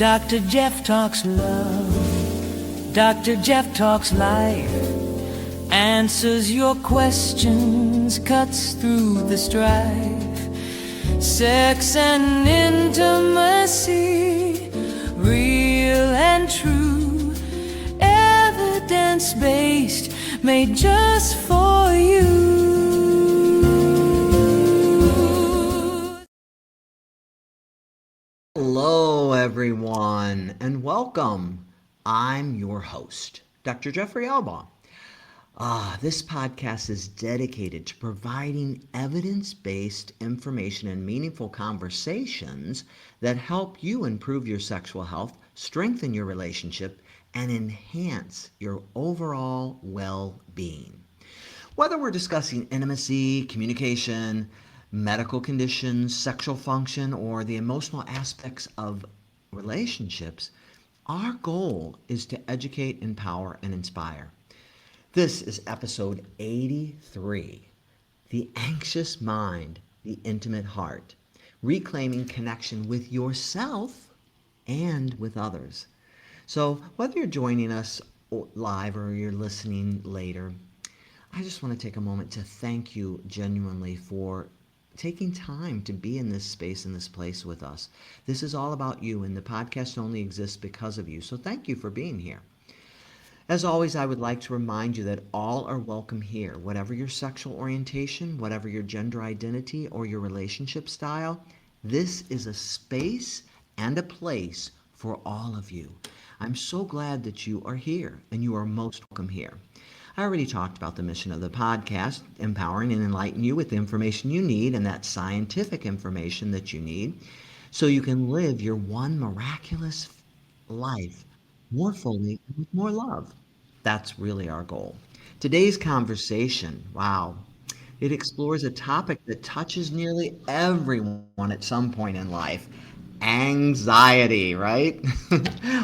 Dr. Jeff talks love, Dr. Jeff talks life, answers your questions, cuts through the strife. Sex and intimacy, real and true, evidence-based, made just for you. Hello, everyone, and welcome. I'm your host, Dr. Jeffrey Albaugh. This podcast is dedicated to providing evidence-based information and meaningful conversations that help you improve your sexual health, strengthen your relationship, and enhance your overall well-being. Whether we're discussing intimacy, communication, medical conditions, sexual function, or the emotional aspects of relationships, our goal is to educate, empower, and inspire. This is episode 83, The Anxious Mind, the Intimate Heart, reclaiming connection with yourself and with others. So whether you're joining us live or you're listening later, I just want to take a moment to thank you genuinely for taking time to be in this space, in this place with us. This is all about you, and the podcast only exists because of you. So thank you for being here. As always, I would like to remind you that all are welcome here, whatever your sexual orientation, whatever your gender identity, or your relationship style. This is a space and a place for all of you. I'm so glad that you are here, and you are most welcome here. I already talked about the mission of the podcast, empowering and enlightening you with the information you need and that scientific information that you need so you can live your one miraculous life more fully and with more love. That's really our goal. Today's conversation, wow, it explores a topic that touches nearly everyone at some point in life. Anxiety, right?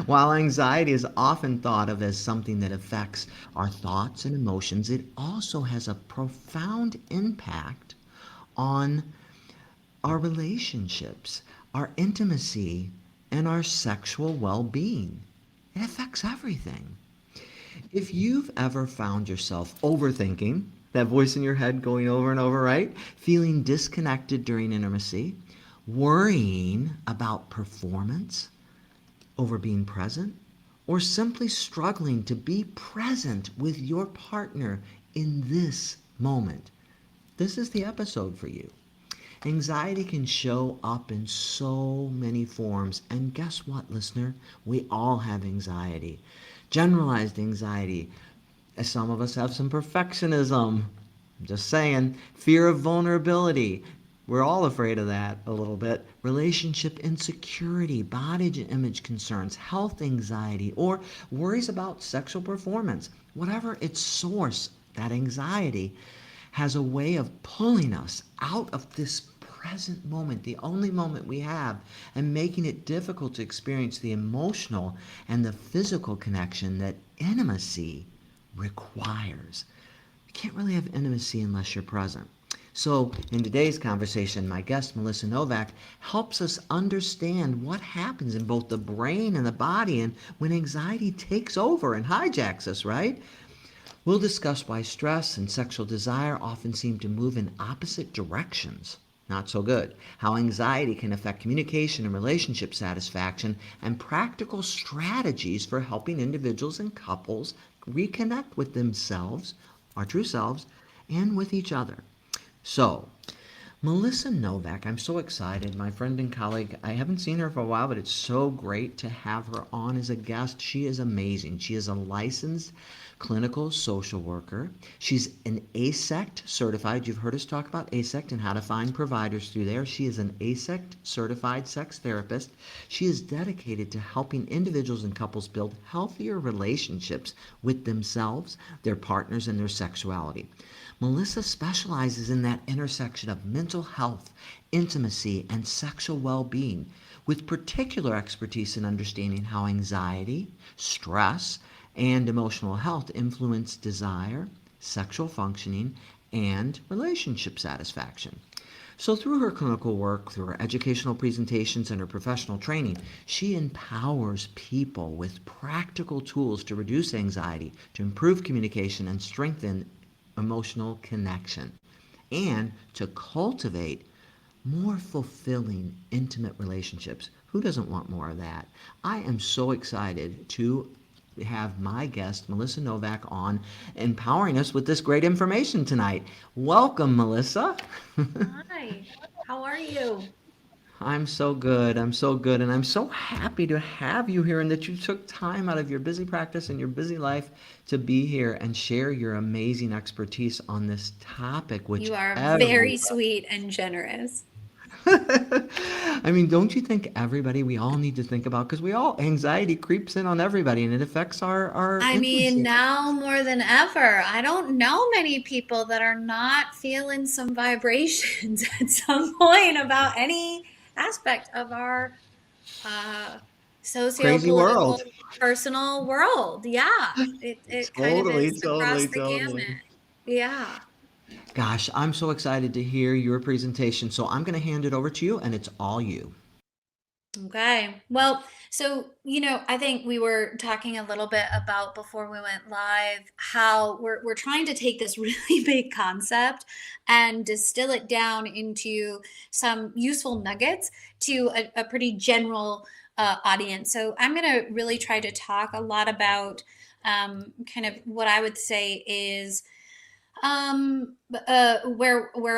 While anxiety is often thought of as something that affects our thoughts and emotions, it also has a profound impact on our relationships, our intimacy, and our sexual well-being. It affects everything. If you've ever found yourself overthinking, that voice in your head going over and over, right? Feeling disconnected during intimacy, worrying about performance over being present, or simply struggling to be present with your partner in this moment, this is the episode for you. Anxiety can show up in so many forms, and guess what, listener? We all have anxiety. Generalized anxiety. Some of us have some perfectionism. I'm just saying. Fear of vulnerability. We're all afraid of that a little bit. Relationship insecurity, body image concerns, health anxiety, or worries about sexual performance. Whatever its source, that anxiety has a way of pulling us out of this present moment, the only moment we have, and making it difficult to experience the emotional and the physical connection that intimacy requires. You can't really have intimacy unless you're present. So in today's conversation, my guest, Melissa Novak, helps us understand what happens in both the brain and the body and when anxiety takes over and hijacks us, right? We'll discuss why stress and sexual desire often seem to move in opposite directions. Not so good. How anxiety can affect communication and relationship satisfaction, and practical strategies for helping individuals and couples reconnect with themselves, our true selves, and with each other. So, Melissa Novak, I'm so excited. My friend and colleague, I haven't seen her for a while, but it's so great to have her on as a guest. She is amazing. She is a licensed clinical social worker. She's an AASECT certified. You've heard us talk about AASECT and how to find providers through there. She is an AASECT certified sex therapist. She is dedicated to helping individuals and couples build healthier relationships with themselves, their partners, and their sexuality. Melissa specializes in that intersection of mental health, intimacy, and sexual well-being, with particular expertise in understanding how anxiety, stress, and emotional health influence desire, sexual functioning, and relationship satisfaction. So, through her clinical work, through her educational presentations, and her professional training, she empowers people with practical tools to reduce anxiety, to improve communication, and strengthen emotional connection, and to cultivate more fulfilling, intimate relationships. Who doesn't want more of that? I am so excited to have my guest, Melissa Novak, on empowering us with this great information tonight. Welcome, Melissa. Hi, how are you? I'm so good. I'm so good. And I'm so happy to have you here and that you took time out of your busy practice and your busy life to be here and share your amazing expertise on this topic, which You are every very sweet and generous. I mean, don't you think everybody we all need to think about because we all anxiety creeps in on everybody and it affects our I mean, intimacy. now more than ever, I don't know many people that are not feeling some vibrations at some point about any aspect of our uh, Crazy socio-political, world. personal world. Yeah, it kind of Totally, is across totally, the totally. gamut. Yeah. Gosh, I'm so excited to hear your presentation. So I'm going to hand it over to you and it's all you. Okay. Well, so, I think we were talking a little bit about before we went live how we're trying to take this really big concept and distill it down into some useful nuggets to a pretty general audience. So I'm going to really try to talk a lot about kind of what I would say is where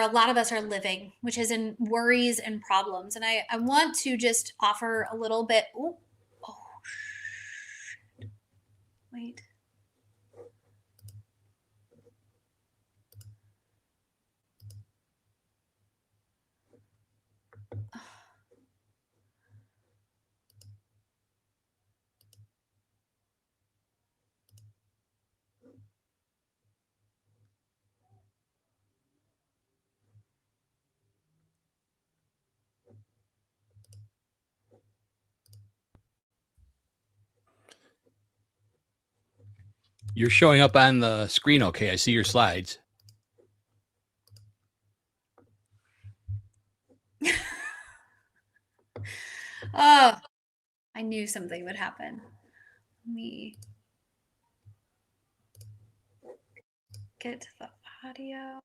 a lot of us are living, which is in worries and problems. And I want to just offer a little bit. Oh, wait. You're showing up on the screen. Okay, I see your slides. Oh, I knew something would happen. Let me get to the audio.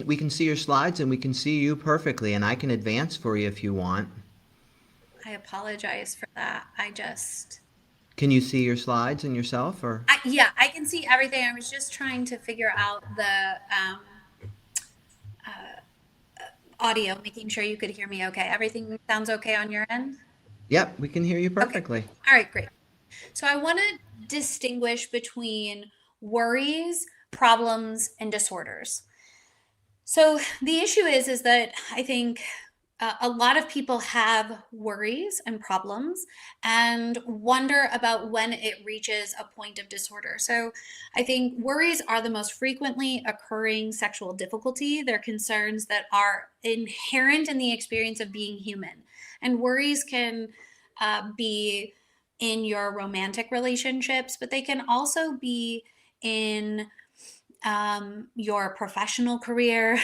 We can see your slides and we can see you perfectly and I can advance for you if you want. I apologize for that. Can you see your slides and yourself or? Yeah, I can see everything. I was just trying to figure out the audio, making sure you could hear me okay. Everything sounds okay on your end? Yep, we can hear you Okay. perfectly. All right, great. So I want to distinguish between worries, problems, and disorders. So the issue is that I think a lot of people have worries and problems and wonder about when it reaches a point of disorder. So I think worries are the most frequently occurring sexual difficulty. They're concerns that are inherent in the experience of being human. And worries can be in your romantic relationships, but they can also be in your professional career,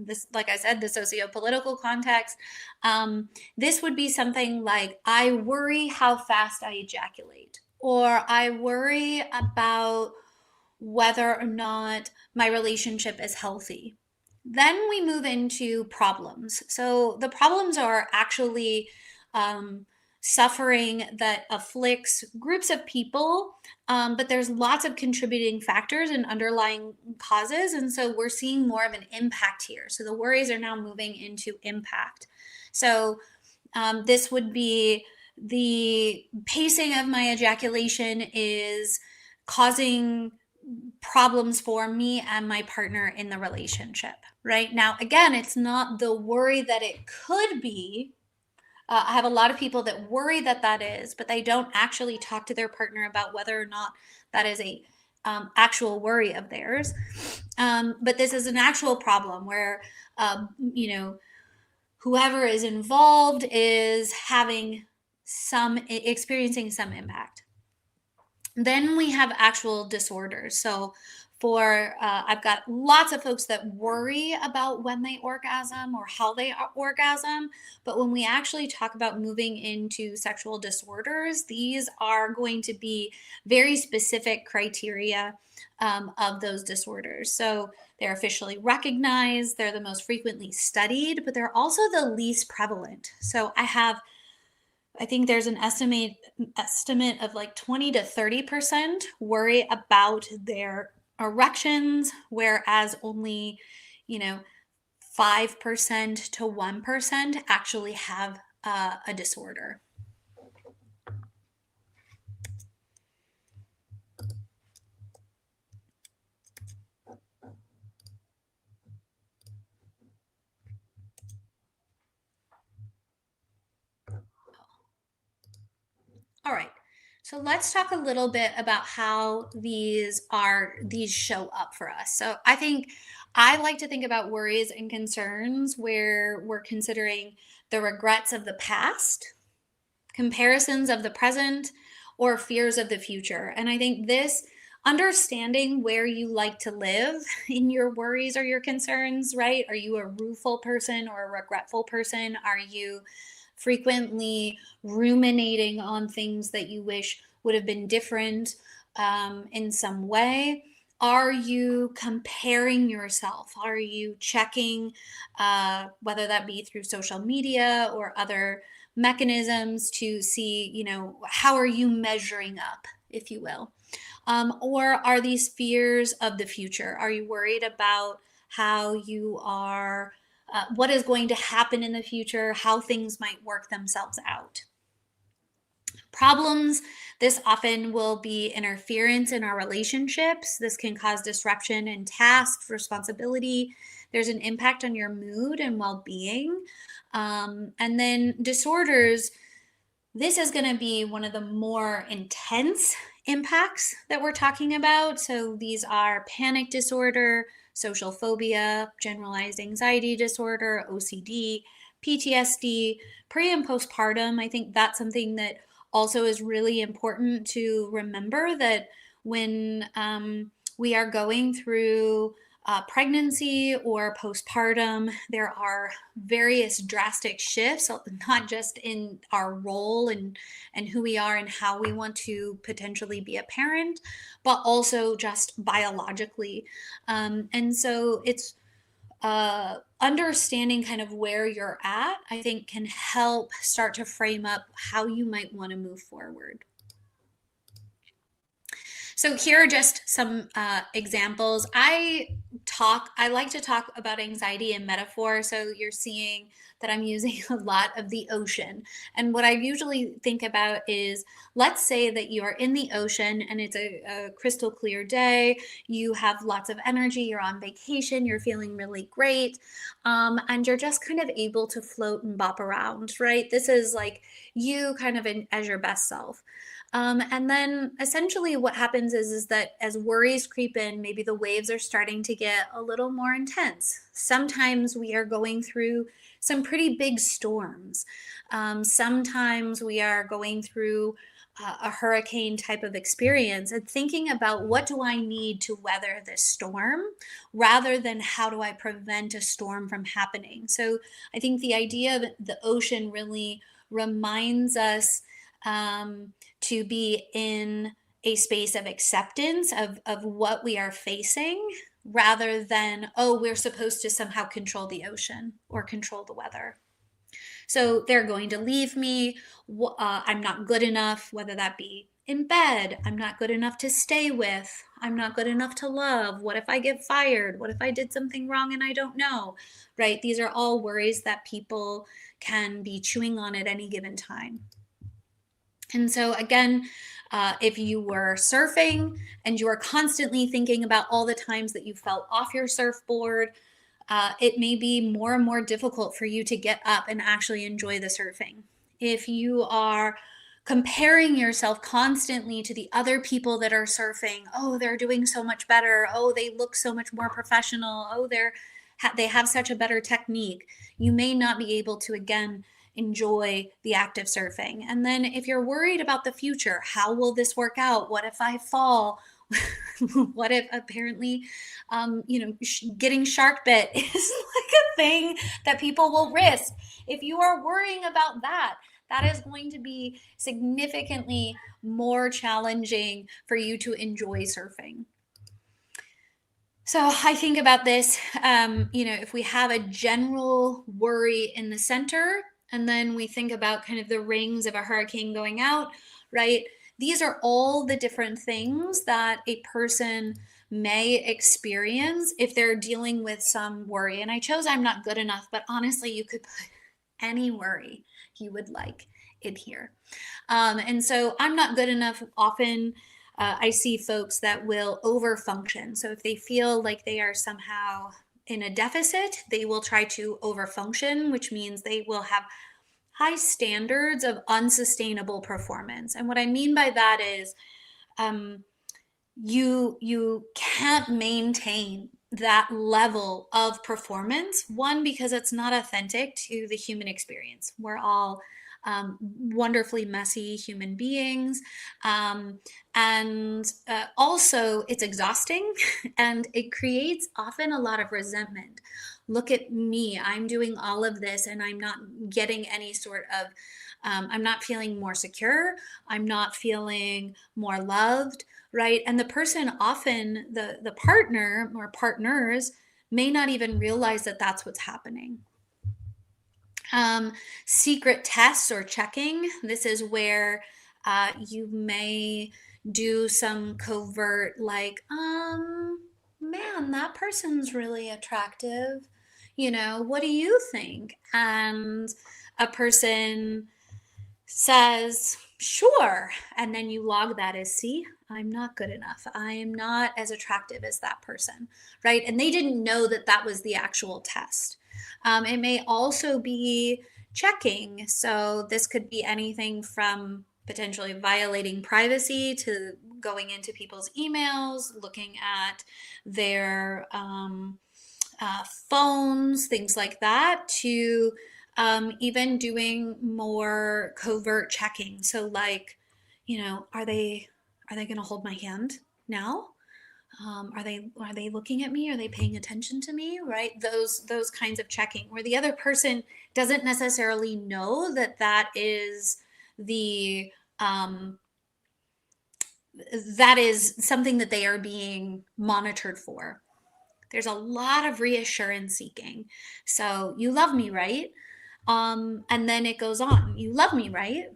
this, like I said, the socio-political context. This would be something like, I worry how fast I ejaculate, or I worry about whether or not my relationship is healthy. Then we move into problems. So the problems are actually um, suffering that afflicts groups of people, but there's lots of contributing factors and underlying causes. And so we're seeing more of an impact here. So the worries are now moving into impact. So this would be the pacing of my ejaculation is causing problems for me and my partner in the relationship. Right now, again, it's not the worry that it could be. I have a lot of people that worry that that is, but they don't actually talk to their partner about whether or not that is a actual worry of theirs. But this is an actual problem where, whoever is involved is having experiencing some impact. Then we have actual disorders. So I've got lots of folks that worry about when they orgasm or how they orgasm. But when we actually talk about moving into sexual disorders, these are going to be very specific criteria of those disorders. So they're officially recognized, they're the most frequently studied, but they're also the least prevalent. So I think there's an estimate of like 20 to 30% worry about their erections, whereas only, 5% to 1% actually have a disorder. All right. So let's talk a little bit about how these show up for us. So I like to think about worries and concerns where we're considering the regrets of the past, comparisons of the present, or fears of the future. And I think this understanding where you like to live in your worries or your concerns, right? Are you a rueful person or a regretful person? Are you frequently ruminating on things that you wish would have been different in some way? Are you comparing yourself? Are you checking, whether that be through social media or other mechanisms to see, how are you measuring up, if you will? Or are these fears of the future? Are you worried about how you are, what is going to happen in the future, how things might work themselves out? Problems, this often will be interference in our relationships. This can cause disruption in tasks, responsibility. There's an impact on your mood and well-being. And then disorders, this is going to be one of the more intense impacts that we're talking about. So these are panic disorder, social phobia, generalized anxiety disorder, OCD, PTSD, pre and postpartum. I think that's something that also is really important to remember, that when we are going through pregnancy or postpartum, there are various drastic shifts, not just in our role and who we are and how we want to potentially be a parent, but also just biologically. And so it's understanding kind of where you're at, I think, can help start to frame up how you might want to move forward. So here are just some examples. I like to talk about anxiety in metaphor. So you're seeing that I'm using a lot of the ocean. And what I usually think about is, let's say that you are in the ocean and it's a crystal clear day. You have lots of energy. You're on vacation. You're feeling really great. And you're just kind of able to float and bop around, right? This is like you kind of as your best self. And then essentially what happens is that as worries creep in, maybe the waves are starting to get a little more intense. Sometimes we are going through some pretty big storms. Sometimes we are going through a hurricane type of experience, and thinking about what do I need to weather this storm rather than how do I prevent a storm from happening. So I think the idea of the ocean really reminds us to be in a space of acceptance of what we are facing, rather than, oh, we're supposed to somehow control the ocean or control the weather. So they're going to leave me. I'm not good enough, whether that be in bed. I'm not good enough to stay with. I'm not good enough to love. What if I get fired? What if I did something wrong and I don't know? Right? These are all worries that people can be chewing on at any given time. And so again, if you were surfing and you are constantly thinking about all the times that you fell off your surfboard, it may be more and more difficult for you to get up and actually enjoy the surfing. If you are comparing yourself constantly to the other people that are surfing, oh, they're doing so much better. Oh, they look so much more professional. Oh, they have such a better technique. You may not be able to, again, enjoy the act of surfing. And then if you're worried about the future, how will this work out? What if I fall? What if apparently, getting shark bit is like a thing that people will risk? If you are worrying about that, that is going to be significantly more challenging for you to enjoy surfing. So I think about this, if we have a general worry in the center, and then we think about kind of the rings of a hurricane going out, right? These are all the different things that a person may experience if they're dealing with some worry. And I chose I'm not good enough, but honestly, you could put any worry you would like in here. And so I'm not good enough often. I see folks that will overfunction. So if they feel like they are somehow in a deficit, they will try to overfunction, which means they will have high standards of unsustainable performance. And what I mean by that is you can't maintain that level of performance. One, because it's not authentic to the human experience. We're all wonderfully messy human beings. And also it's exhausting and it creates often a lot of resentment. Look at me, I'm doing all of this and I'm not getting any sort of, I'm not feeling more secure. I'm not feeling more loved, right? And the person often, the partner or partners may not even realize that that's what's happening. Secret tests or checking. This is where you may do some covert like, man, that person's really attractive. What do you think? And a person says, sure. And then you log that as, see, I'm not good enough. I am not as attractive as that person, right? And they didn't know that that was the actual test. It may also be checking. So this could be anything from potentially violating privacy to going into people's emails, looking at their phones, things like that, to even doing more covert checking. So like, are they going to hold my hand now? Are they looking at me? Are they paying attention to me? Right? Those kinds of checking where the other person doesn't necessarily know that is the that is something that they are being monitored for. There's a lot of reassurance seeking. So you love me, right? And then it goes on. You love me, right?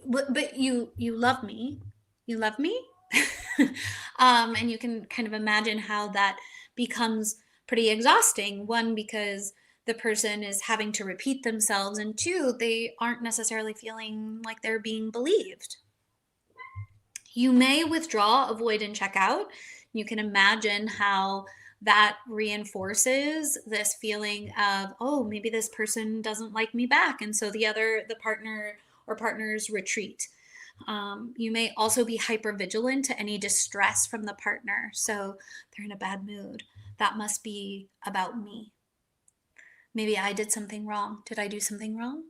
But you love me. You love me? And you can kind of imagine how that becomes pretty exhausting. One, because the person is having to repeat themselves, and two, they aren't necessarily feeling like they're being believed. You may withdraw, avoid, and check out. You can imagine how that reinforces this feeling of, oh, maybe this person doesn't like me back. And so the partner or partners retreat. You may also be hypervigilant to any distress from the partner. So they're in a bad mood. That must be about me. Maybe I did something wrong. Did I do something wrong?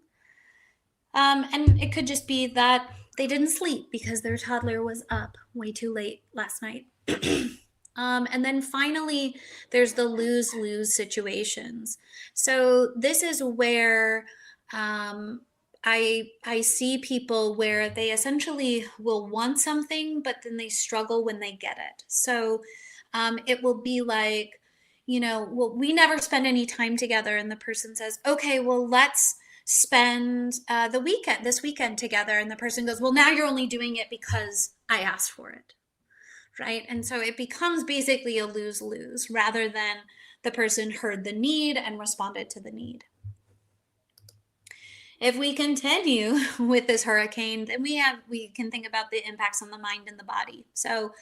And it could just be that they didn't sleep because their toddler was up way too late last night. And then finally, there's the lose-lose situations. So this is where I see people where they essentially will want something, but then they struggle when they get it. So it will be like, well, we never spend any time together. And the person says, okay, well, let's spend this weekend together. And the person goes, well, now you're only doing it because I asked for it. Right? And so it becomes basically a lose-lose rather than the person heard the need and responded to the need. If we continue with this hurricane, then we can think about the impacts on the mind and the body. So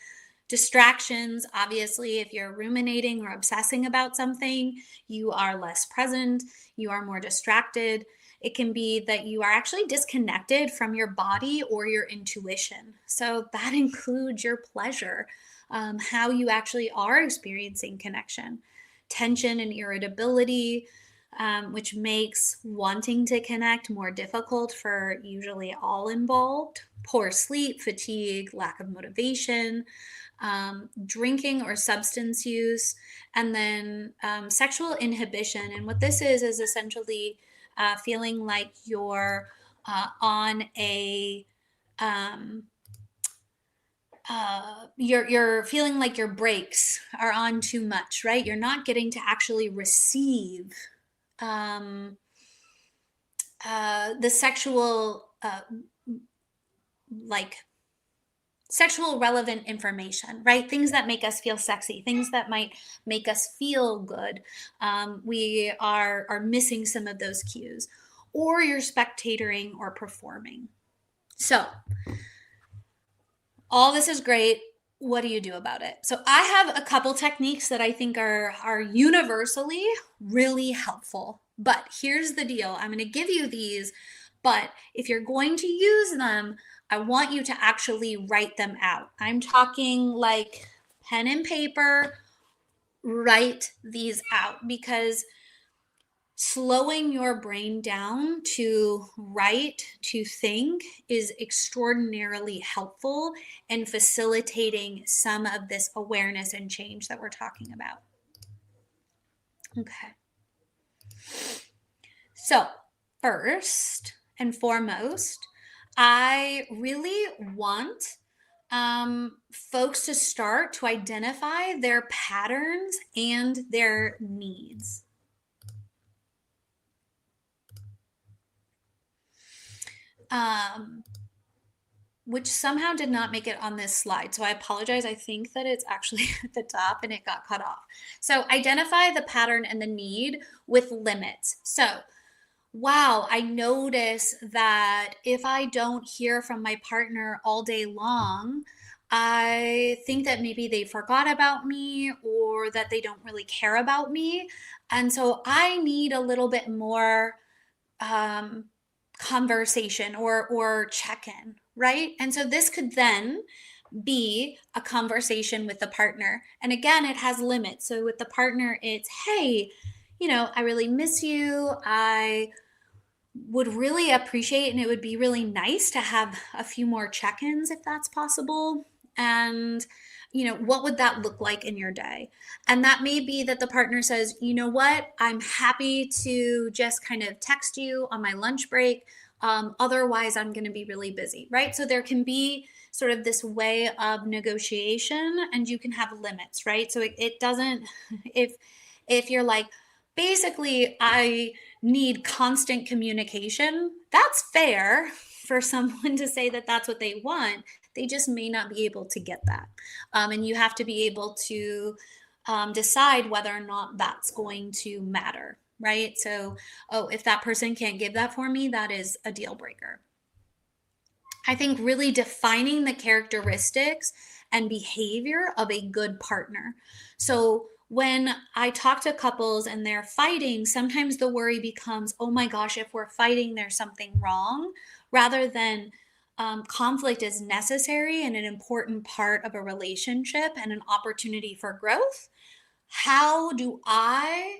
distractions, obviously, if you're ruminating or obsessing about something, you are less present, you are more distracted. It can be that you are actually disconnected from your body or your intuition. So that includes your pleasure, how you actually are experiencing connection, tension and irritability, which makes wanting to connect more difficult for usually all involved, poor sleep, fatigue, lack of motivation, drinking or substance use, and then sexual inhibition. And what this is essentially feeling like you're on a you're feeling like your brakes are on too much, right? You're not getting to actually receive the sexual like sexual relevant information, right? Things that make us feel sexy, things that might make us feel good. We are missing some of those cues, or you're spectatoring or performing. So all this is great. What do you do about it? So I have a couple techniques that I think are universally really helpful. But here's the deal. I'm going to give you these, but if you're going to use them, I want you to actually write them out. I'm talking like pen and paper, write these out, because slowing your brain down to write, to think, is extraordinarily helpful in facilitating some of this awareness and change that we're talking about. Okay. So, first and foremost, I really want folks to start to identify their patterns and their needs. Which somehow did not make it on this slide. So I apologize. I think that it's actually at the top and it got cut off. So identify the pattern and the need with limits. So, wow, I notice that if I don't hear from my partner all day long, I think that maybe they forgot about me or that they don't really care about me. And so I need a little bit more conversation or check-in, right? And so this could then be a conversation with the partner. And again, it has limits. So with the partner, it's, hey, I really miss you. I would really appreciate, and it would be really nice to have a few more check-ins if that's possible. And what would that look like in your day? And that may be that the partner says, you know what, I'm happy to just kind of text you on my lunch break. Otherwise, I'm going to be really busy, right? So there can be sort of this way of negotiation, and you can have limits, right? So it doesn't, if you're like, basically, I need constant communication, that's fair for someone to say that that's what they want. They just may not be able to get that. And you have to be able to decide whether or not that's going to matter, right? So, if that person can't give that for me, that is a deal breaker. I think really defining the characteristics and behavior of a good partner. So when I talk to couples and they're fighting, sometimes the worry becomes, oh my gosh, if we're fighting, there's something wrong, rather than conflict is necessary and an important part of a relationship and an opportunity for growth. How do I,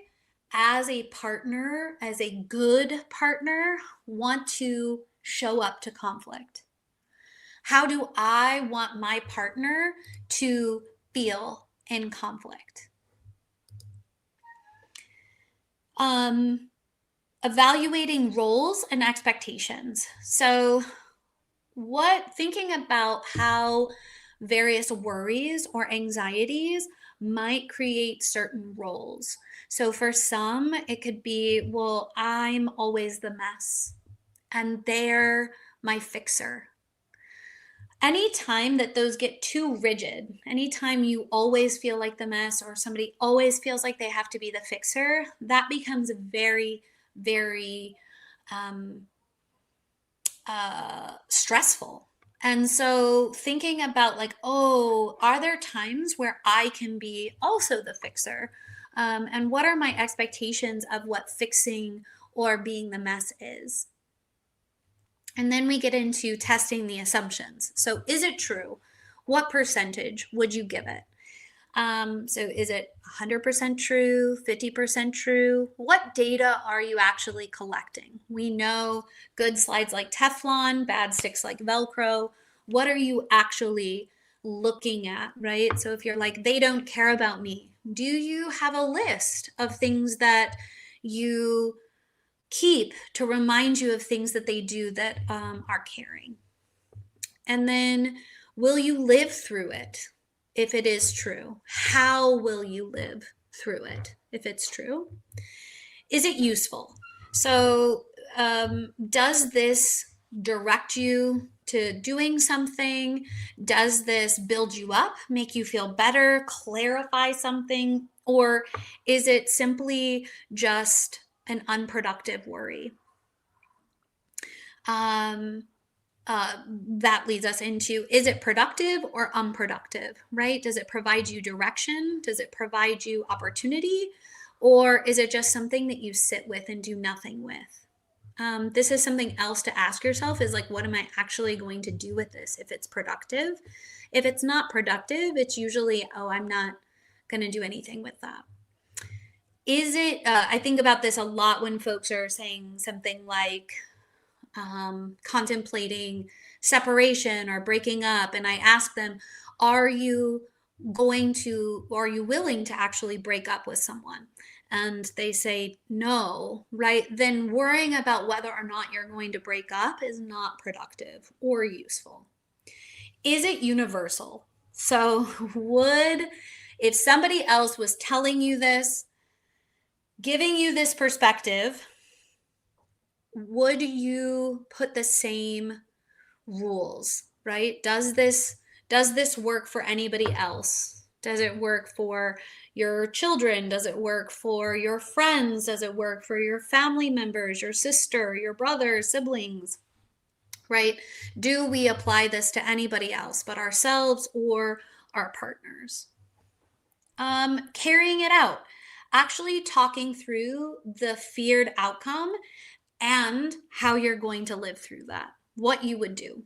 as a partner, as a good partner, want to show up to conflict? How do I want my partner to feel in conflict? Evaluating roles and expectations. So thinking about how various worries or anxieties might create certain roles. So for some, it could be, well, I'm always the mess and they're my fixer. Anytime that those get too rigid, anytime you always feel like the mess or somebody always feels like they have to be the fixer, that becomes very, very stressful. And so thinking about like, are there times where I can be also the fixer? And what are my expectations of what fixing or being the mess is? And then we get into testing the assumptions. So is it true? What percentage would you give it? So is it 100% true, 50% true? What data are you actually collecting? We know good slides like Teflon, bad sticks like Velcro. What are you actually looking at, right? So if you're like, they don't care about me, do you have a list of things that you keep to remind you of things that they do that are caring? And then, will you live through it if it is true? How will you live through it if it's true? Is it useful? So, does this direct you to doing something? Does this build you up, make you feel better, clarify something? Or is it simply just an unproductive worry? That leads us into, is it productive or unproductive, right? Does it provide you direction? Does it provide you opportunity? Or is it just something that you sit with and do nothing with? This is something else to ask yourself, is like, what am I actually going to do with this if it's productive? If it's not productive, it's usually, oh, I'm not going to do anything with that. Is it, I think about this a lot when folks are saying something like, contemplating separation or breaking up, and I ask them, are you willing to actually break up with someone? And they say no, right? Then worrying about whether or not you're going to break up is not productive or useful. Is it universal? So if somebody else was telling you this, giving you this perspective, would you put the same rules, right? Does this work for anybody else? Does it work for your children? Does it work for your friends? Does it work for your family members, your sister, your brother, siblings, right? Do we apply this to anybody else but ourselves or our partners? Carrying it out, actually talking through the feared outcome and how you're going to live through that, what you would do.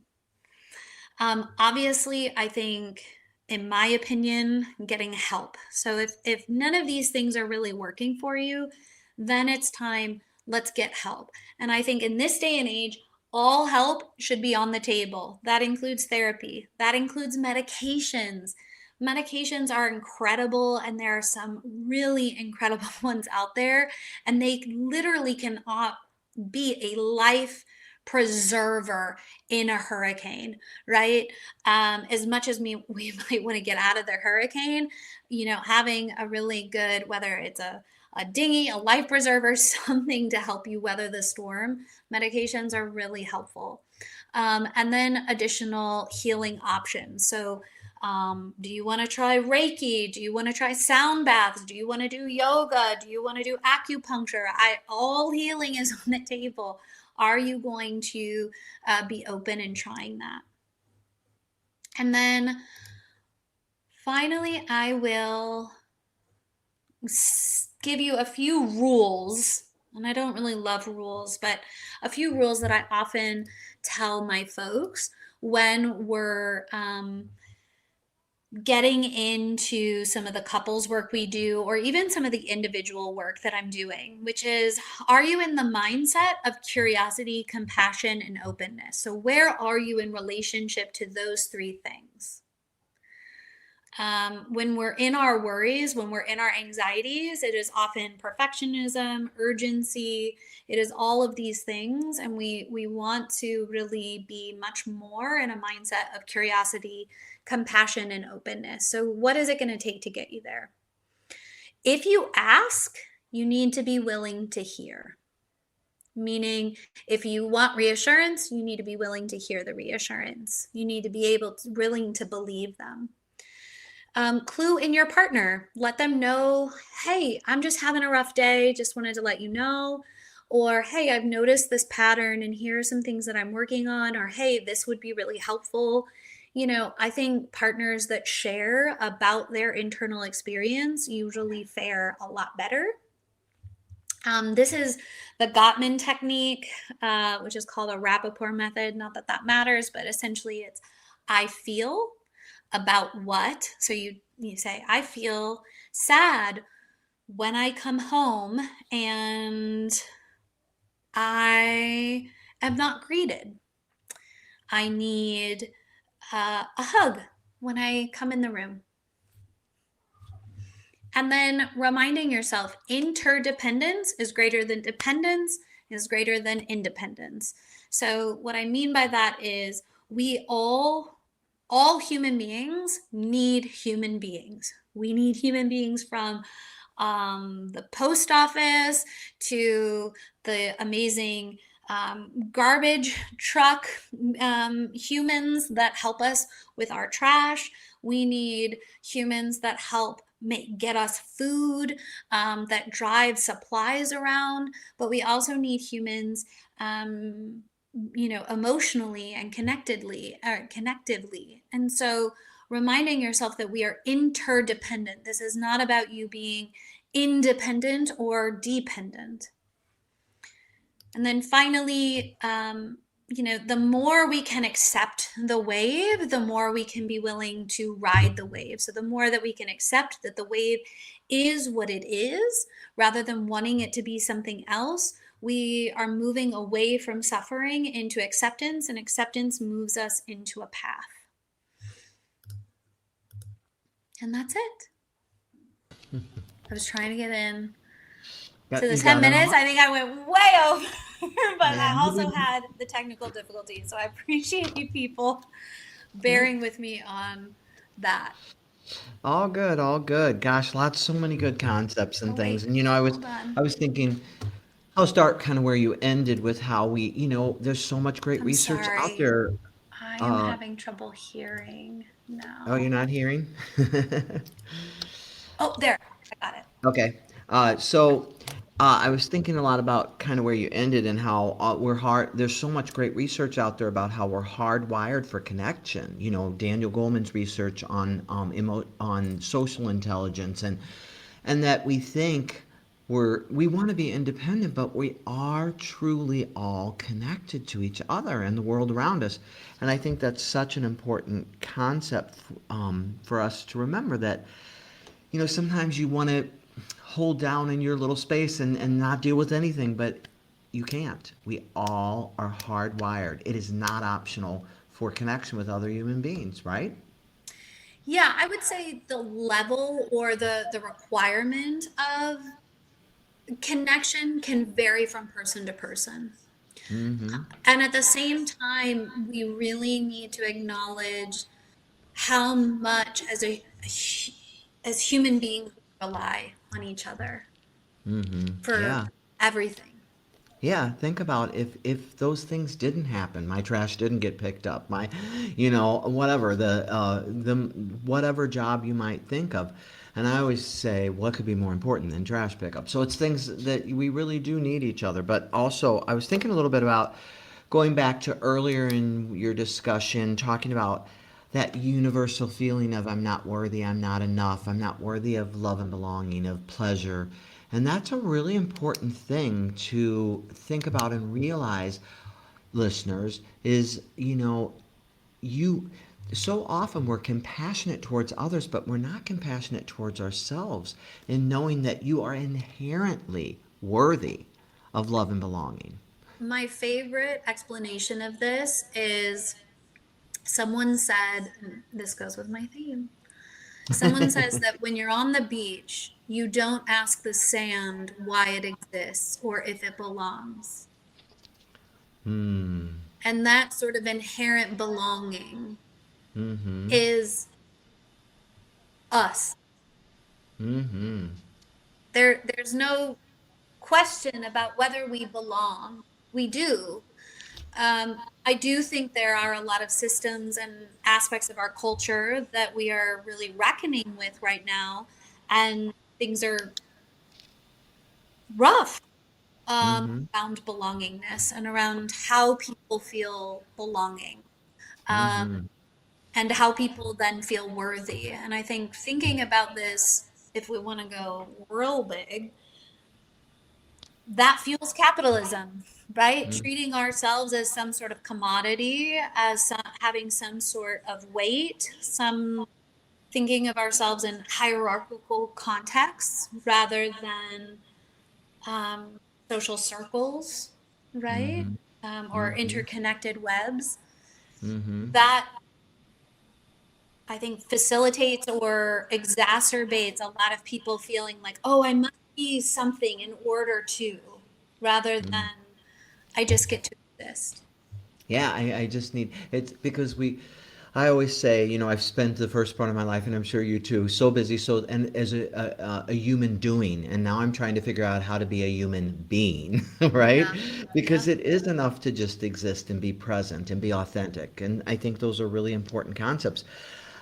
Obviously, I think, in my opinion, getting help. So if none of these things are really working for you, then it's time, let's get help. And I think in this day and age, all help should be on the table. That includes therapy. That includes medications. Medications are incredible, and there are some really incredible ones out there, and they literally can be a life preserver in a hurricane, right? As much as we might want to get out of the hurricane, having a really good, whether it's a dinghy, a life preserver, something to help you weather the storm, medications are really helpful. And then additional healing options. So do you want to try Reiki? Do you want to try sound baths? Do you want to do yoga? Do you want to do acupuncture? All healing is on the table. Are you going to be open in trying that? And then finally, I will give you a few rules. And I don't really love rules, but a few rules that I often tell my folks when we're getting into some of the couples work we do, or even some of the individual work that I'm doing, which is, are you in the mindset of curiosity, compassion, and openness? So where are you in relationship to those three things? When we're in our worries, when we're in our anxieties, it is often perfectionism, urgency. It is all of these things. And we want to really be much more in a mindset of curiosity, compassion, and openness. So what is it going to take to get you there? If you ask, you need to be willing to hear. Meaning, if you want reassurance, you need to be willing to hear the reassurance. You need to be willing to believe them. Clue in your partner. Let them know, hey, I'm just having a rough day. Just wanted to let you know. Or, hey, I've noticed this pattern and here are some things that I'm working on. Or, hey, this would be really helpful. I think partners that share about their internal experience usually fare a lot better. This is the Gottman technique, which is called a Rappaport method. Not that that matters, but essentially it's, I feel about what. So you say, I feel sad when I come home and I am not greeted. I need a hug when I come in the room. And then reminding yourself interdependence is greater than dependence, is greater than independence. So what I mean by that is we all human beings need human beings. We need human beings from the post office to the amazing garbage truck humans that help us with our trash. We need humans that help get us food, that drive supplies around, but we also need humans emotionally and connectively. And so reminding yourself that we are interdependent. This is not about you being independent or dependent. And then finally, the more we can accept the wave, the more we can be willing to ride the wave. So the more that we can accept that the wave is what it is, rather than wanting it to be something else, we are moving away from suffering into acceptance, and acceptance moves us into a path. And that's it. I was trying to get in to the 10 minutes. I think I went way over, but I also had the technical difficulties. So I appreciate you people bearing with me on that. All good, all good. Gosh, so many good concepts and things. And I was thinking, I'll start kind of where you ended with how there's so much great research out there. I am having trouble hearing now. Oh, you're not hearing? Oh, there. I got it. Okay. So I was thinking a lot about kind of where you ended and how there's so much great research out there about how we're hardwired for connection. Daniel Goleman's research on on social intelligence and that we think we want to be independent, but we are truly all connected to each other and the world around us. And I think that's such an important concept for us to remember that, sometimes you want to hold down in your little space and not deal with anything, but you can't. We all are hardwired. It is not optional for connection with other human beings, right? Yeah, I would say the level or the requirement of connection can vary from person to person. Mm-hmm. And at the same time, we really need to acknowledge how much as human beings we rely on each other for Yeah. everything. Yeah, think about if those things didn't happen, my trash didn't get picked up, my, whatever the whatever job you might think of, and I always say, what could be more important than trash pickup? So it's things that we really do need each other. But also, I was thinking a little bit about going back to earlier in your discussion, talking about that universal feeling of I'm not worthy, I'm not enough, I'm not worthy of love and belonging, of pleasure. And that's a really important thing to think about and realize, listeners, is, you so often we're compassionate towards others, but we're not compassionate towards ourselves in knowing that you are inherently worthy of love and belonging. My favorite explanation of this is someone said, and this goes with my theme. Someone says that when you're on the beach, you don't ask the sand why it exists or if it belongs. Hmm. And that sort of inherent belonging Mm-hmm. is us. Mm-hmm. There's no question about whether we belong. We do. I do think there are a lot of systems and aspects of our culture that we are really reckoning with right now, and things are rough Mm-hmm. around belongingness and around how people feel belonging, Mm-hmm. and how people then feel worthy. And I think thinking about this, if we want to go real big, that fuels capitalism, right? Treating ourselves as some sort of commodity, as having some sort of weight, some thinking of ourselves in hierarchical contexts rather than social circles, right? Mm-hmm. Or Mm-hmm. interconnected webs. Mm-hmm. That I think facilitates or exacerbates a lot of people feeling like, oh, I must be something in order to, rather than I just get to exist. Yeah, I just need it's because I always say, I've spent the first part of my life, and I'm sure you too, so busy, so and as a human doing, and now I'm trying to figure out how to be a human being, right? Yeah. Because Yeah. it is enough to just exist and be present and be authentic, and I think those are really important concepts.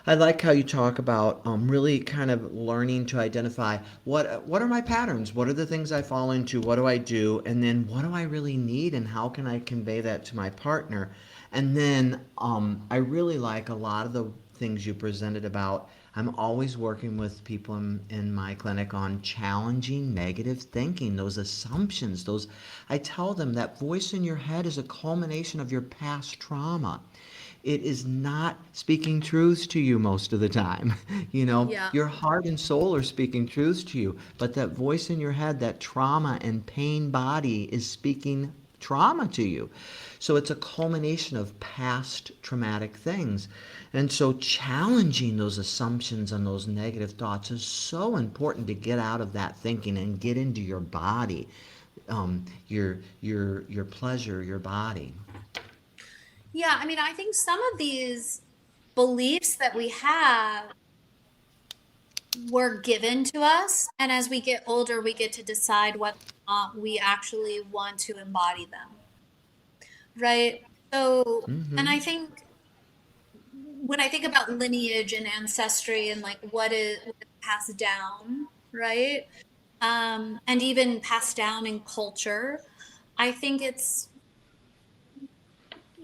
I like how you talk about really kind of learning to identify what are my patterns, what are the things I fall into, what do I do, and then what do I really need, and how can I convey that to my partner. And then I really like a lot of the things you presented about. I'm always working with people in my clinic on challenging negative thinking, those assumptions, those I tell them that voice in your head is a culmination of your past trauma. It is not speaking truths to you most of the time. Yeah. Your heart and soul are speaking truths to you, but that voice in your head, that trauma and pain body is speaking trauma to you. So it's a culmination of past traumatic things. And so challenging those assumptions and those negative thoughts is so important to get out of that thinking and get into your body, your pleasure, your body. Yeah. I mean, I think some of these beliefs that we have were given to us. And as we get older, we get to decide whether or not we actually want to embody them. Right. So, and I think when I think about lineage and ancestry and like what is passed down, right? And even passed down in culture, I think it's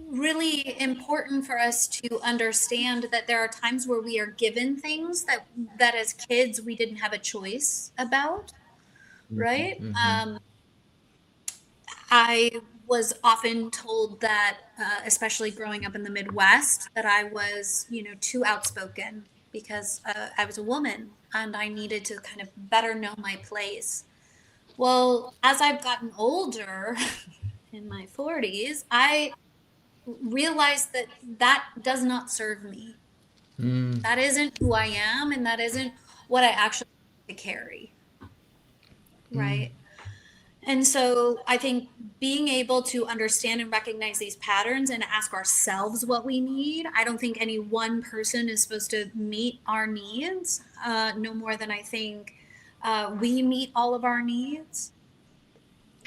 really important for us to understand that there are times where we are given things that as kids we didn't have a choice about, right? Mm-hmm. I was often told that, especially growing up in the Midwest, that I was, too outspoken because I was a woman and I needed to kind of better know my place. Well, as I've gotten older, in my 40s, I realized that that does not serve me. That isn't who I am, and that isn't what I actually want to carry, right? And so I think being able to understand and recognize these patterns and ask ourselves what we need. I don't think any one person is supposed to meet our needs, no more than I think we meet all of our needs.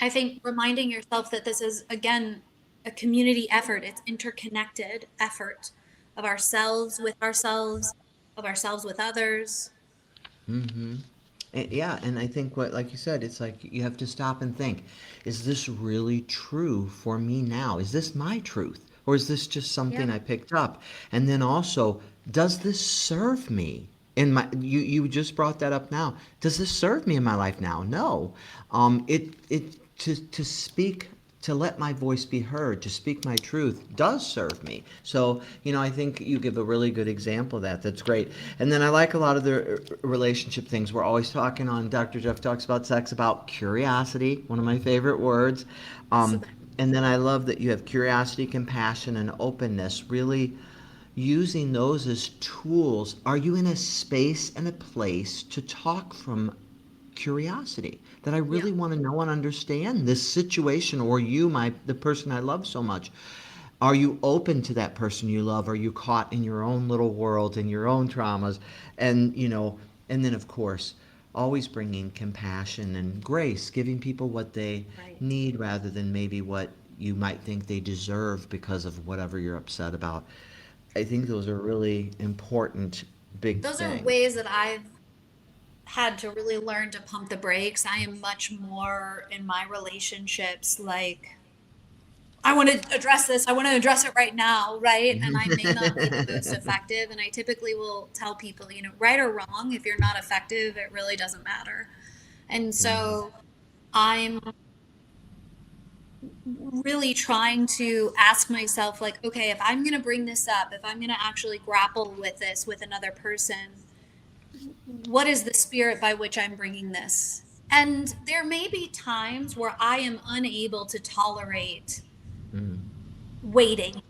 I think reminding yourself that this is, again, a community effort, it's interconnected effort of ourselves with others. Yeah, and I think what, like you said, it's like you have to stop and think, is this really true for me now? Is this my truth? Or is this just Yeah. something I picked up? And then also, does this serve me? You just brought that up now. Does this serve me in my life now? No. To speak, to let my voice be heard, to speak my truth does serve me. So, I think you give a really good example of that. That's great. And then I like a lot of the relationship things. We're always talking on Dr. Jeff Talks About Sex about curiosity, one of my favorite words. So And then I love that you have curiosity, compassion, and openness, really using those as tools. Are you in a space and a place to talk from curiosity, that I yeah. really want to know and understand this situation, or the person I love so much? Are you open to that person you love? Are you caught in your own little world and your own traumas? And and then of course, always bringing compassion and grace, giving people what they Right. need rather than maybe what you might think they deserve because of whatever you're upset about. I think those are really important big Those are things. ways that I've had to really learn to pump the brakes. I am much more in my relationships like, I want to address this. I want to address it right now, right? And I may not be the most effective. And I typically will tell people, right or wrong, if you're not effective, it really doesn't matter. And so I'm really trying to ask myself, like, okay, if I'm going to bring this up, if I'm going to actually grapple with this with another person, what is the spirit by which I'm bringing this? And there may be times where I am unable to tolerate waiting,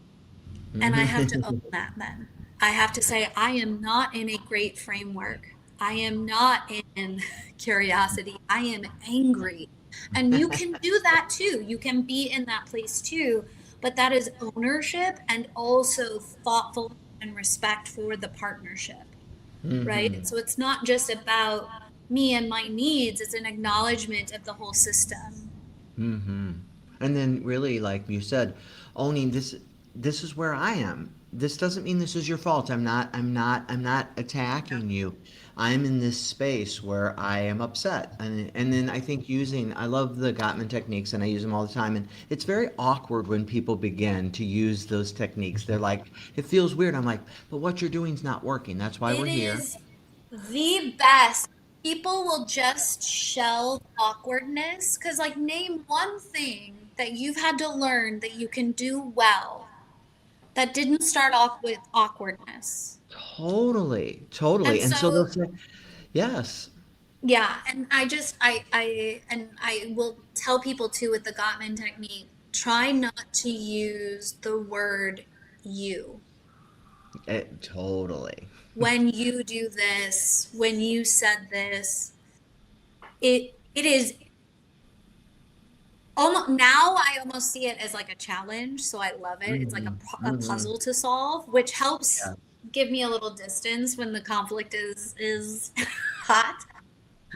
and I have to own that then. I have to say, I am not in a great framework. I am not in curiosity. I am angry. And you can do that too. You can be in that place too. But that is ownership and also thoughtful and respect for the partnership, right? So it's not just about me and my needs, it's an acknowledgement of the whole system. And then really, like you said, owning this is where I am. This doesn't mean this is your fault. I'm not attacking you. I'm in this space where I am upset. And then I think I love the Gottman techniques and I use them all the time. And it's very awkward when people begin to use those techniques. They're like, it feels weird. I'm like, but what you're doing is not working. That's why It we're here. is the best. People will just shelve awkwardness because, like, name one thing that you've had to learn that you can do well that didn't start off with awkwardness. Totally, And totally. And so they'll so, say, yes. yeah, and I will tell people too with the Gottman technique, try not to use the word you. Totally. When you do this, when you said this, it is almost now I almost see it as like a challenge, so I love it. It's like Hmm. a Hmm. puzzle to solve, which helps Yeah. give me a little distance when the conflict is hot.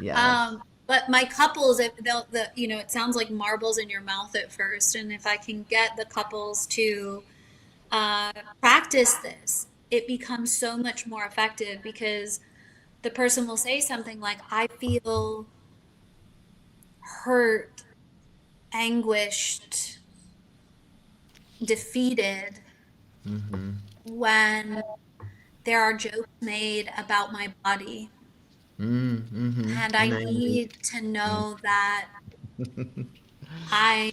Yes. But my couples, if they'll, it sounds like marbles in your mouth at first, and if I can get the couples to uh, practice this, it becomes so much more effective because the person will say something like, "I feel hurt, anguished, defeated when there are jokes made about my body. Mm-hmm. And I And I need. need to know that I'm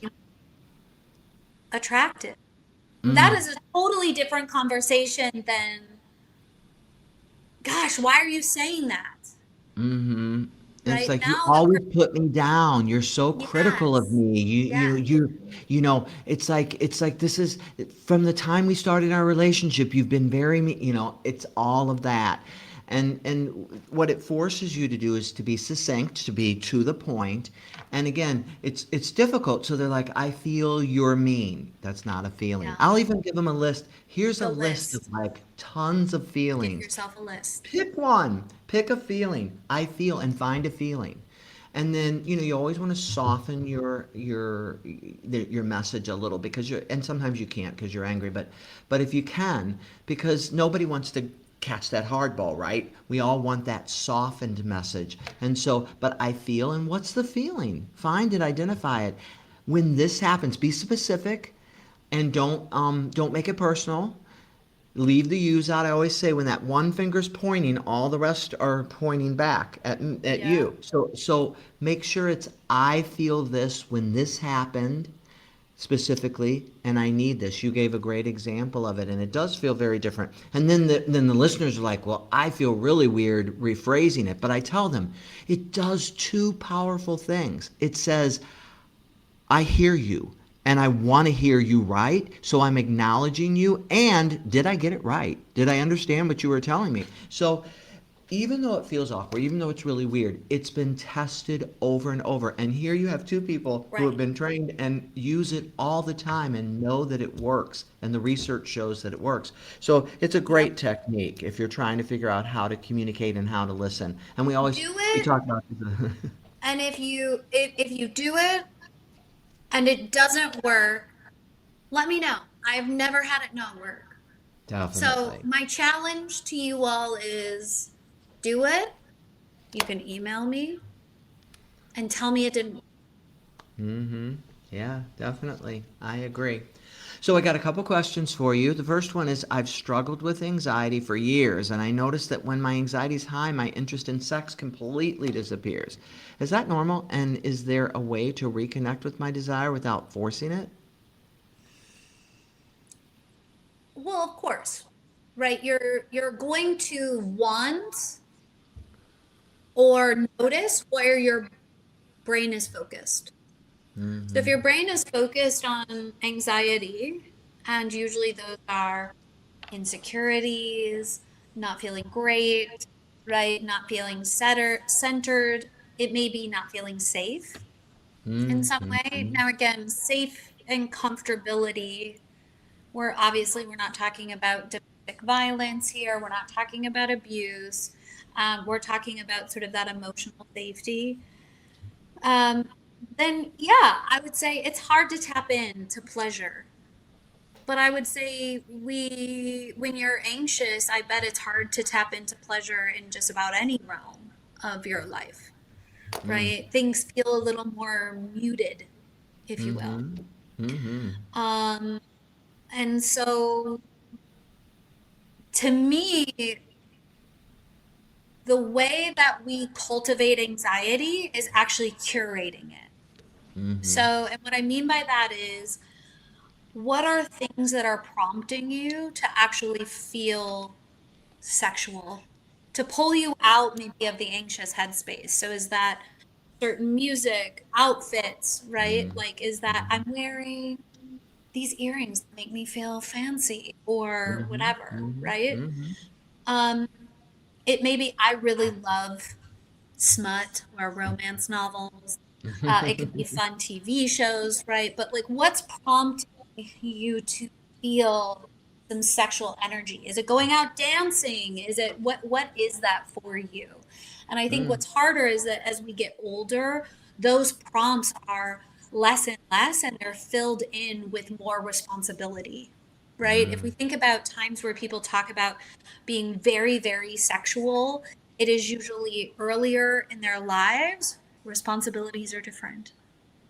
attractive." That is a totally different conversation than, "Gosh, why are you saying that?" Mm-hmm. And it's Right like you now, the always person, put me down. You're so critical of yes, me. yes, It's like this is from the time we started our relationship. You've been very me. It's all of that, and what it forces you to do is to be succinct, to be to the point. And again, it's difficult. So they're like, I feel you're mean. That's not a feeling. yeah, I'll even give them a list. Here's a the list of list. like tons of Give feelings. yourself a list. Pick one. Pick a feeling. I feel and find a feeling. And then, you always want to soften your message a little because and sometimes you can't because you're angry, but if you can, because nobody wants to catch that hardball, right? We all want that softened message. And so, but I feel, and what's the feeling? Find it, identify it. When this happens, be specific and don't make it personal. Leave the yous out. I always say when that one finger's pointing, all the rest are pointing back at Yeah. you. So make sure it's I feel this when this happened specifically, and I need this. You gave a great example of it, and it does feel very different. And then the listeners are like, well, I feel really weird rephrasing it, but I tell them it does two powerful things. It says I hear you and I want to hear you right. So I'm acknowledging you. And did I get it right? Did I understand what you were telling me? So even though it feels awkward, even though it's really weird, it's been tested over and over. And here you have two people who have Right. been trained and use it all the time and know that it works. And the research shows that it works. So it's a Yep. great technique if you're trying to figure out how to communicate and how to listen. And Do we it. talk about And if you do it and it doesn't work, let me know. I've never had it not work. So definitely. my challenge to you all is do it. You can email me and tell me it didn't work. Mm-hmm. Yeah, definitely. I agree. So I got a couple questions for you. The first one is I've struggled with anxiety for years, and I notice that when my anxiety is high, my interest in sex completely disappears. Is that normal? And is there a way to reconnect with my desire without forcing it? Well, of course, right? You're going to want or notice where your brain is focused. So if Mm-hmm. your brain is focused on anxiety, and usually those are insecurities, not feeling great, right? Not feeling centered. It may be not feeling safe in some way. Mm-hmm. Now, again, safe and comfortability, we're not talking about domestic violence here. We're not talking about abuse. We're talking about sort of that emotional safety. Um, then, yeah, I would say it's hard to tap into pleasure. But I would say when you're anxious, I bet it's hard to tap into pleasure in just about any realm of your life, right? Things feel a little more muted, if you will. Mm-hmm. Mm-hmm. Um, and so to me, the way that we cultivate anxiety is actually curating it. Mm-hmm. So, and what I mean by that is, what are things that are prompting you to actually feel sexual, to pull you out maybe of the anxious headspace? So, is that certain music, outfits, right? Like, is that I'm wearing these earrings that make me feel fancy or Mm-hmm. whatever, Mm-hmm. right? Mm-hmm. Um, it may be I really love smut or romance novels. It could be fun TV shows, right? But like, what's prompting you to feel some sexual energy? Is it going out dancing? Is it what is that for you? And I think what's harder is that as we get older, those prompts are less and less, and they're filled in with more responsibility. Right? If we think about times where people talk about being very, very sexual, it is usually earlier in their lives. Responsibilities are different.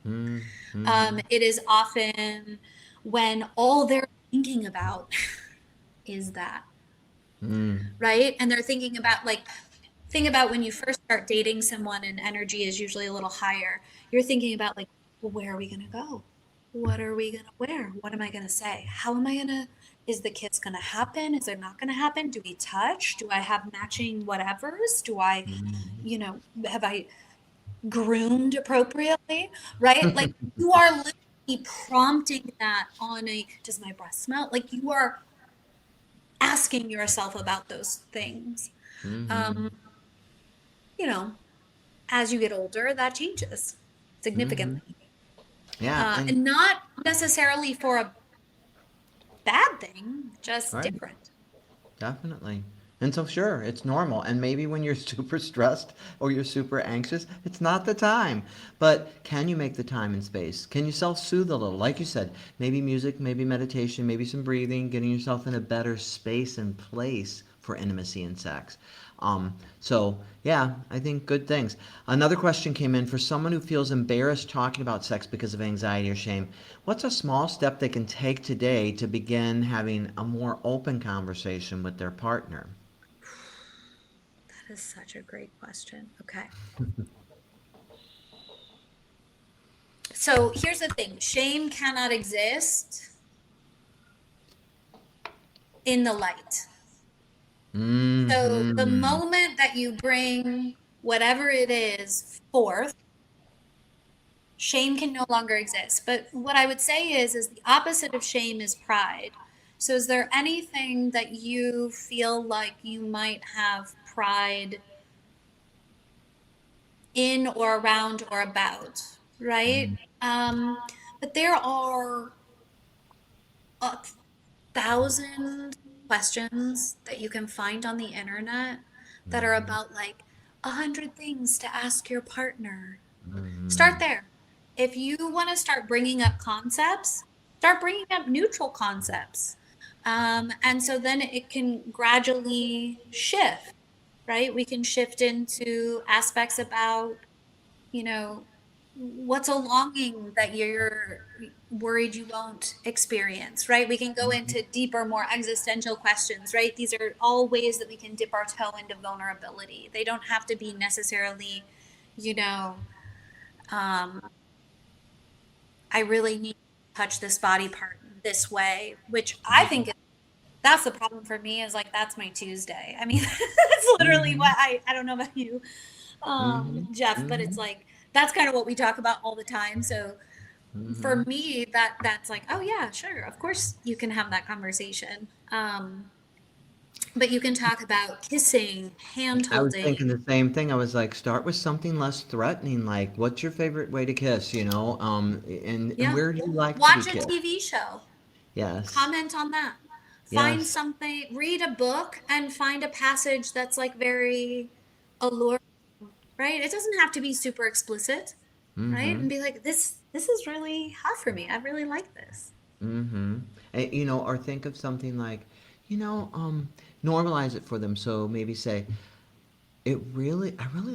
Mm-hmm. It is often when all they're thinking about is that, right? And they're thinking about like, think about when you first start dating someone and energy is usually a little higher. You're thinking about like, well, where are we going to go? What are we going to wear? What am I going to say? How am I going to, is the kiss going to happen? Is it not going to happen? Do we touch? Do I have matching whatevers? Do I, have I groomed appropriately? Right? Like you are literally prompting that on a, does my breath smell? Like you are asking yourself about those things. Mm-hmm. Um, you know, as you get older, that changes Mm-hmm. significantly. Yeah, and And not necessarily for a bad thing, just right. different. Definitely. And so, sure, it's normal. And maybe when you're super stressed or you're super anxious, it's not the time. But can you make the time and space? Can you self soothe a little? Like you said, maybe music, maybe meditation, maybe some breathing, getting yourself in a better space and place for intimacy and sex. So, yeah, I think good things. Another question came in for someone who feels embarrassed talking about sex because of anxiety or shame. What's a small step they can take today to begin having a more open conversation with their partner? That is such a great question. Okay. So here's the thing, shame cannot exist in the light. So the Mm-hmm. moment that you bring whatever it is forth, shame can no longer exist. But what I would say is the opposite of shame is pride. So is there anything that you feel like you might have pride in or around or about, right? But there are a thousand questions that you can find on the internet that are about like 100 things to ask your partner. Start there. If you want to start bringing up concepts, start bringing up neutral concepts. And so then it can gradually shift, right? We can shift into aspects about, you know, what's a longing that you're worried you won't experience, right? We can go into deeper, more existential questions, right? These are all ways that we can dip our toe into vulnerability. They don't have to be necessarily, you know, um, I really need to touch this body part this way, which I think that's the problem for me is like that's my Tuesday. I mean, that's literally what I don't know about you, Mm-hmm. Jeff, but Mm-hmm. it's like that's kind of what we talk about all the time. So for me, that's like, oh yeah, sure, of course you can have that conversation. But you can talk about kissing, hand I was holding. thinking the same thing. I was like, start with something less threatening, like what's your favorite way to kiss, and Yeah. where do you like to be Watch a kissed? TV show. Yes. Comment on that. Find Yes. something, read a book and find a passage that's like very alluring, right? It doesn't have to be super explicit, right? Mm-hmm. And be like, this is really hot for me. I really like this. Mm-hmm. Or think of something like, you know, um, normalize it for them. So maybe say, I really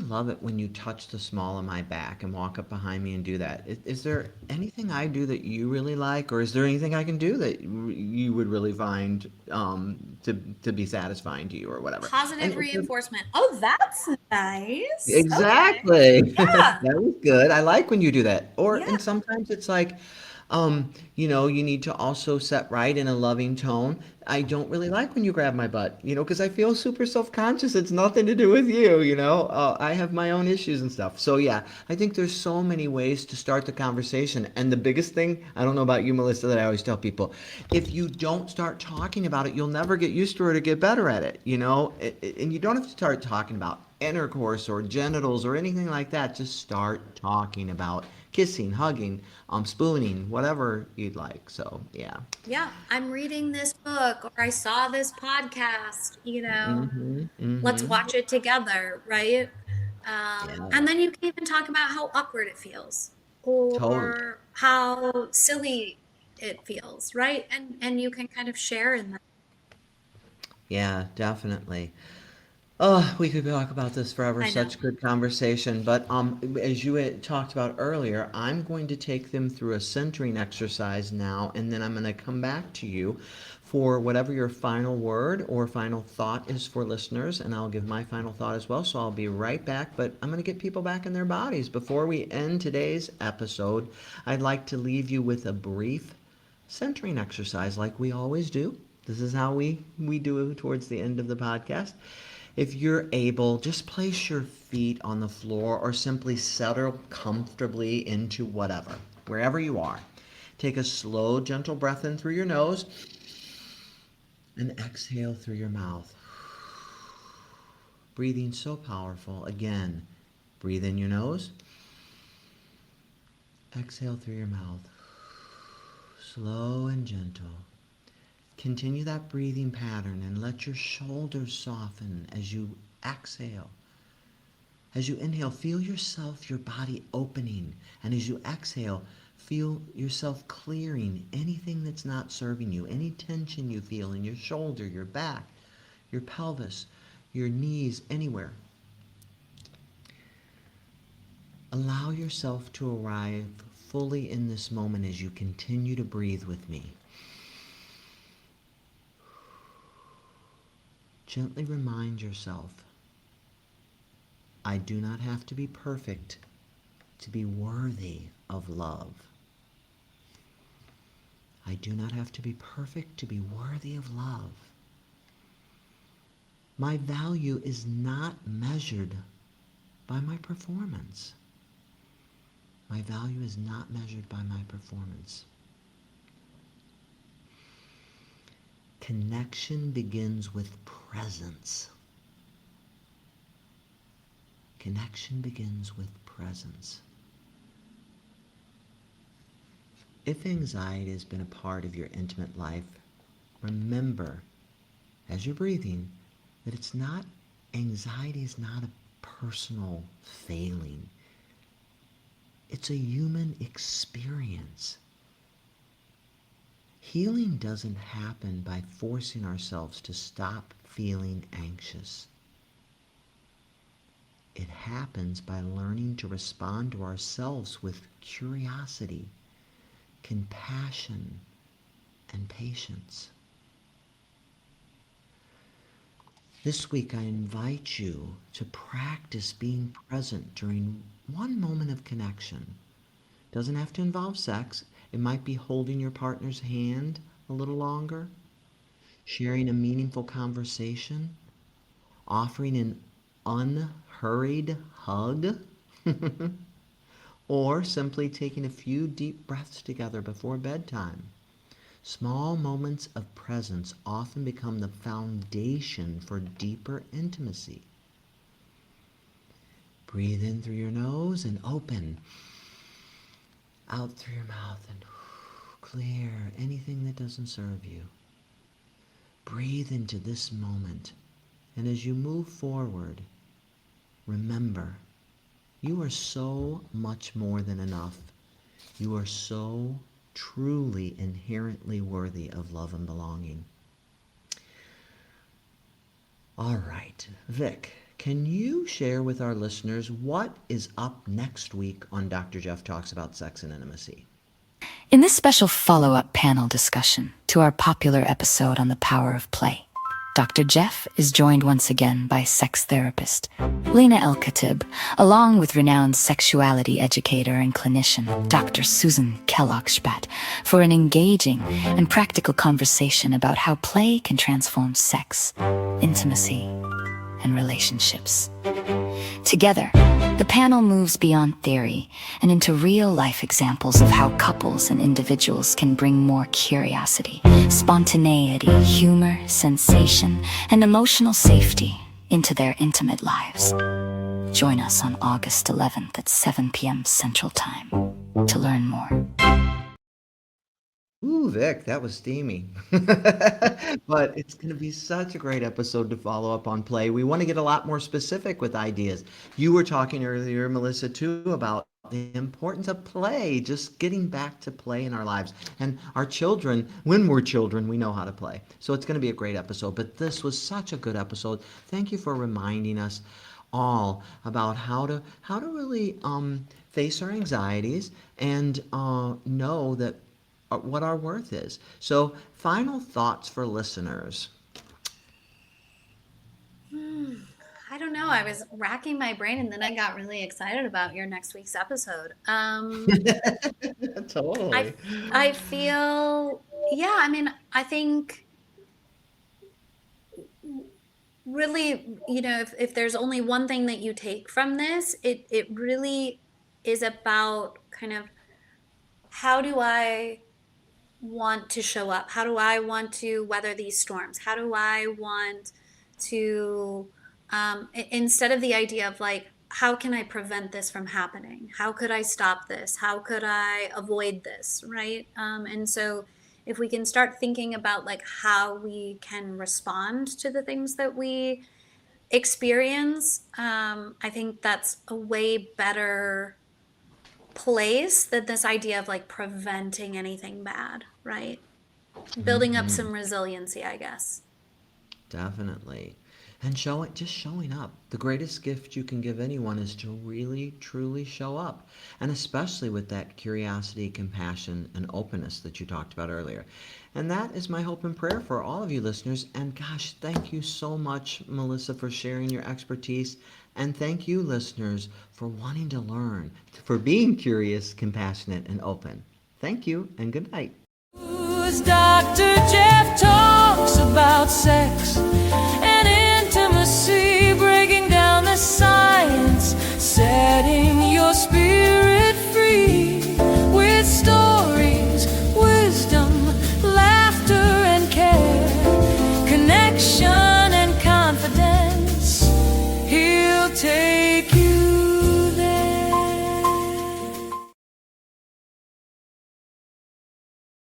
love it when you touch the small of my back and walk up behind me and do that. Is there anything I do that you really like, or is there anything I can do that you would really find to be satisfying to you, or whatever? And Positive reinforcement. Oh, that's nice. Okay. exactly. Yeah. That was good. I like when you do that. And Yeah. sometimes it's like, you need to also set right in a loving tone. I don't really like when you grab my butt, because I feel super self-conscious. It's nothing to do with you, you know. I have my own issues and stuff. So yeah, I think there's so many ways to start the conversation. And the biggest thing, I don't know about you, Melissa, that I always tell people, if you don't start talking about it, you'll never get used to it or get better at it, you know. And you don't have to start talking about intercourse or genitals or anything like that. Just start talking about kissing, hugging, spooning, whatever you'd like. So yeah. Yeah. I'm reading this book or I saw this podcast, Mm-hmm. let's Mm-hmm. watch it together, right? Yeah. And then you can even talk about how awkward it feels Totally. or how silly it feels, right? And you can kind of share in that. Yeah, definitely. Oh, we could talk about this forever. I know. Such good conversation. But as you had talked about earlier, I'm going to take them through a centering exercise now, and then I'm going to come back to you for whatever your final word or final thought is for listeners, and I'll give my final thought as well. So I'll be right back, but I'm going to get people back in their bodies. Before we end today's episode, I'd like to leave you with a brief centering exercise like we always do. This is how we do it towards the end of the podcast. If you're able, just place your feet on the floor or simply settle comfortably into whatever, wherever you are. Take a slow, gentle breath in through your nose and exhale through your mouth. Breathing so powerful. Again, breathe in your nose, exhale through your mouth. Slow and gentle. Continue that breathing pattern and let your shoulders soften as you exhale. As you inhale, feel yourself, your body opening. And as you exhale, feel yourself clearing anything that's not serving you, any tension you feel in your shoulder, your back, your pelvis, your knees, anywhere. Allow yourself to arrive fully in this moment as you continue to breathe with me. Gently remind yourself, I do not have to be perfect to be worthy of love. I do not have to be perfect to be worthy of love. My value is not measured by my performance. My value is not measured by my performance. Connection begins with presence. Connection begins with presence. If anxiety has been a part of your intimate life, remember, as you're breathing, that anxiety is not a personal failing. It's a human experience. Healing doesn't happen by forcing ourselves to stop feeling anxious. It happens by learning to respond to ourselves with curiosity, compassion, and patience. This week, I invite you to practice being present during one moment of connection. Doesn't have to involve sex. It might be holding your partner's hand a little longer, sharing a meaningful conversation, offering an unhurried hug, or simply taking a few deep breaths together before bedtime. Small moments of presence often become the foundation for deeper intimacy. Breathe in through your nose and open. Out through your mouth and clear anything that doesn't serve you. Breathe into this moment. And as you move forward, remember, you are so much more than enough. You are so truly inherently worthy of love and belonging. All right, Vic, can you share with our listeners what is up next week on Dr. Jeff Talks About Sex and Intimacy? In this special follow-up panel discussion to our popular episode on the power of play, Dr. Jeff is joined once again by sex therapist Lena El-Khatib, along with renowned sexuality educator and clinician Dr. Susan Kellogg-Spatt, for an engaging and practical conversation about how play can transform sex, intimacy, and relationships. Together, the panel moves beyond theory and into real-life examples of how couples and individuals can bring more curiosity, spontaneity, humor, sensation, and emotional safety into their intimate lives. Join us on August 11th at 7 p.m. Central Time to learn more. Ooh, Vic, that was steamy. But it's going to be such a great episode to follow up on play. We want to get a lot more specific with ideas. You were talking earlier, Melissa, too, about the importance of play, just getting back to play in our lives. And our children, when we're children, we know how to play. So it's going to be a great episode. But this was such a good episode. Thank you for reminding us all about how to really face our anxieties and know that what our worth is. So, final thoughts for listeners. I don't know. I was racking my brain and then I got really excited about your next week's episode. Totally. I feel, yeah, I mean, I think really, if there's only one thing that you take from this, it really is about kind of how do I want to show up? How do I want to weather these storms? How do I want to, instead of the idea of like, how can I prevent this from happening? How could I stop this? How could I avoid this? Right? And so if we can start thinking about like how we can respond to the things that we experience, I think that's a way better place than this idea of like preventing anything bad, right? Building up some resiliency, I guess. Definitely. And just showing up. The greatest gift you can give anyone is to really, truly show up. And especially with that curiosity, compassion, and openness that you talked about earlier. And that is my hope and prayer for all of you listeners. And gosh, thank you so much, Melissa, for sharing your expertise. And thank you, listeners, for wanting to learn, for being curious, compassionate, and open. Thank you, and good night. Dr. Jeff talks about sex